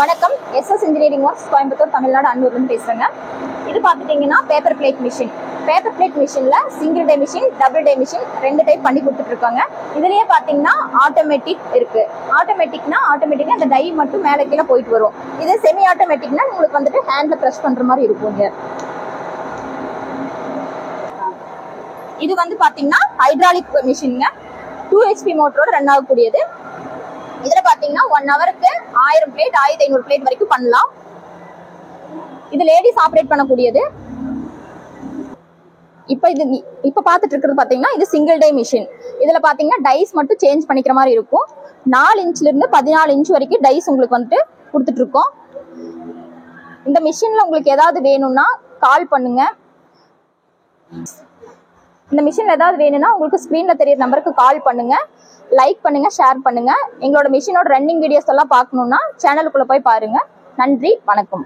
வணக்கம். SS engineering works Coimbatore Tamil Nadu அன்னூர்லேருந்து பேசுகிறேங்க. இது பார்த்துட்டிங்கன்னா paper plate machine. Paper plate மிஷினில் single die machine, double die machine 2 type பண்ணி கொடுத்துட்ருக்காங்க. இதுலேயே பார்த்தீங்கன்னா ஆட்டோமேட்டிக் இருக்குது. ஆட்டோமேட்டிக்னா அந்த டை மட்டும் மேலே கீழே போயிட்டு வரும். இது செமி ஆட்டோமேட்டிக்னா உங்களுக்கு வந்துட்டு ஹேண்டில் ப்ரெஸ் பண்ணுற மாதிரி இருக்குங்க. இது வந்து பார்த்தீங்கன்னா ஹைட்ராலிக் மிஷினுங்க. 2 HP மோட்டரோட ரன் ஆகக்கூடியது. இதுல பாத்தீங்கன்னா 1 ஹவருக்கு 1000 பிளேட் 1500 பிளேட் வரைக்கும் பண்ணலாம். இது லேடிஸ் ஆப்ரேட் பண்ணக்கூடியது. இப்ப பாத்துட்டு இருக்கிறது பாத்தீங்கன்னா இது சிங்கிள் டே மிஷின். இதுல பாத்தீங்கன்னா டைஸ் மட்டும் சேஞ்ச் பண்ணிக்கிற மாதிரி இருக்கும். 4 இன்ச்ல இருந்து 14 இன்ச் வரைக்கும் டைஸ் உங்களுக்கு வந்துட்டு கொடுத்துட்டு இருக்கோம். இந்த மிஷின்ல உங்களுக்கு ஏதாவது வேணும்னா கால் பண்ணுங்க. இந்த மிஷின் ஏதாவது வேணும்னா உங்களுக்கு ஸ்கிரீன்ல தெரியற நம்பருக்கு கால் பண்ணுங்க. லைக் பண்ணுங்க, ஷேர் பண்ணுங்க. எங்களோட மிஷினோட ரன்னிங் வீடியோஸ் எல்லாம் பார்க்கணும்னா சேனலுக்குள்ள போய் பாருங்க. நன்றி, வணக்கம்.